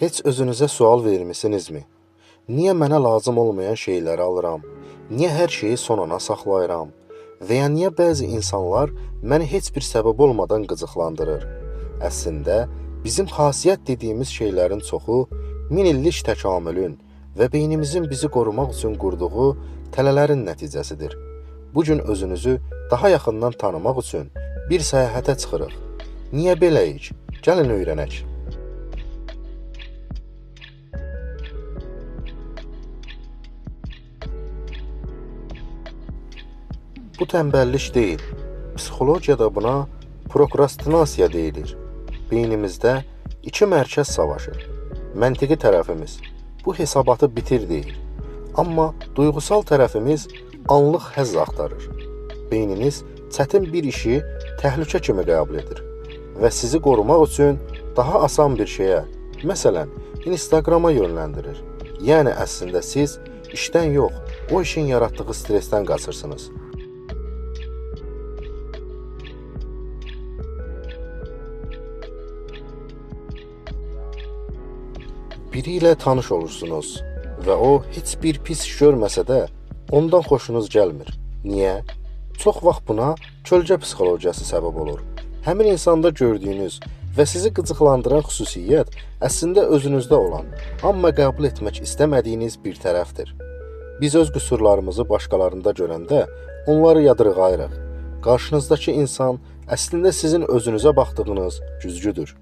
Heç özünüzə sual vermisinizmi? Niyə mənə lazım olmayan şeyləri alıram? Niyə hər şeyi sonuna saxlayıram? Və ya niyə bəzi insanlar məni heç bir səbəb olmadan qıcıqlandırır? Əslində, bizim xasiyyət dediyimiz şeylərin çoxu min illik təkamülün və beynimizin bizi qorumaq üçün qurduğu tələlərin nəticəsidir. Bu gün özünüzü daha yaxından tanımaq üçün bir səyahətə çıxırıq. Niyə beləyik? Gəlin öyrənək. Bu tənbəllik deyil. Psixologiyada buna prokrastinasiya deyilir. Beynimizdə iki mərkəz savaşır. Məntiqi tərəfimiz bu hesabatı bitir deyir. Amma duyğusal tərəfimiz anlıq həzz axtarır. Beyniniz çətin bir işi təhlükə kimi qəbul edir və sizi qorumaq üçün daha asan bir şeyə, məsələn, Instagrama yönləndirir. Yəni əslində siz işdən yox, o işin yaratdığı stressdən qaçırsınız. Biri ilə tanış olursunuz və o heç bir pis iş görməsə də ondan xoşunuz gəlmir. Niyə? Çox vaxt buna kölgə psixologiyası səbəb olur. Həmin insanda gördüyünüz və sizi qıcıqlandıran xüsusiyyət əslində özünüzdə olan, amma qəbul etmək istəmədiyiniz bir tərəfdir. Biz öz qüsurlarımızı başqalarında görəndə onları yadırğayırıq. Qarşınızdakı insan əslində sizin özünüzə baxdığınız güzgüdür.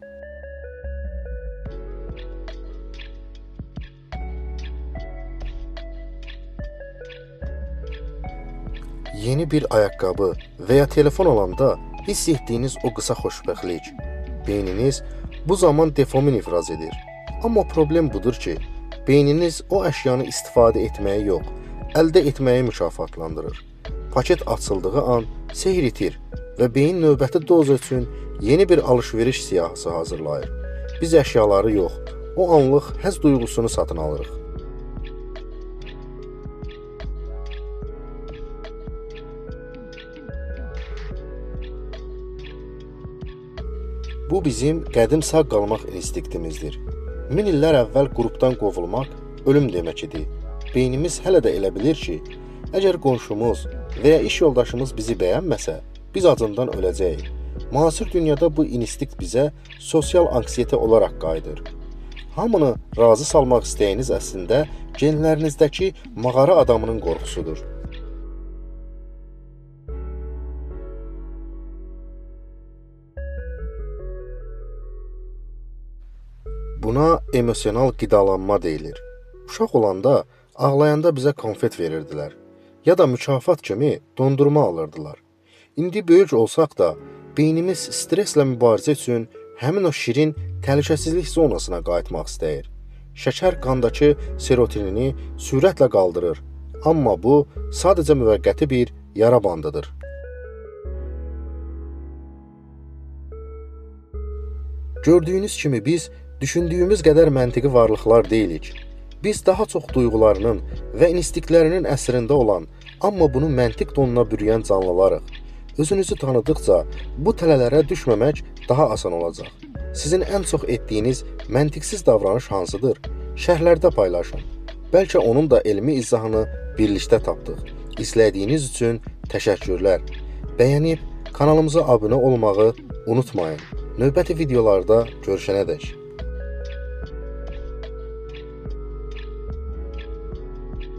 Yeni bir ayaqqabı və ya telefon alanda hiss etdiyiniz o qısa xoşbəxtlik. Beyniniz bu zaman dopamin ifraz edir. Amma problem budur ki, beyniniz o əşyanı istifadə etməyi yox, əldə etməyi mükafatlandırır. Paket açıldığı an seyr itir və beyin növbəti doza üçün yeni bir alış-veriş siyahısı hazırlayır. Biz əşyaları yox, o anlıq həzz duyğusunu satın alırıq. Bu bizim qədim sağ qalmaq instinktimizdir. Min illər əvvəl qrupdan qovulmaq ölüm demək idi. Beynimiz hələ də elə bilir ki, əgər qonşumuz və ya iş yoldaşımız bizi bəyənməsə, biz acından öləcəyik. Müasir dünyada bu instinkt bizə sosial anksiyete olaraq qayıdır. Hamını razı salmaq istəyiniz əslində genlərinizdəki mağara adamının qorxusudur. Buna emosional qidalanma deyilir. Uşaq olanda ağlayanda bizə konfet verirdilər ya da mükafat kimi dondurma alırdılar. İndi böyük olsaq da beynimiz stresslə mübarizə üçün həmin o şirin təhlükəsizlik zonasına qayıtmaq istəyir. Şəkər qandakı serotonini sürətlə qaldırır, amma bu sadəcə müvəqqəti bir yara bandıdır. Gördüyünüz kimi biz düşündüyümüz qədər məntiqi varlıqlar deyilik. Biz daha çox duyğularının və instinktlərinin əsrində olan, amma bunu məntiq tonuna bürüyən canlılarıq. Özünüzü tanıdıqca bu tələlərə düşməmək daha asan olacaq. Sizin ən çox etdiyiniz məntiqsiz davranış hansıdır? Şərhlərdə paylaşın. Bəlkə onun da elmi izahını birlikdə tapdıq. İzlədiyiniz üçün təşəkkürlər. Bəyənib kanalımıza abunə olmağı unutmayın. Növbəti videolarda görüşənədək.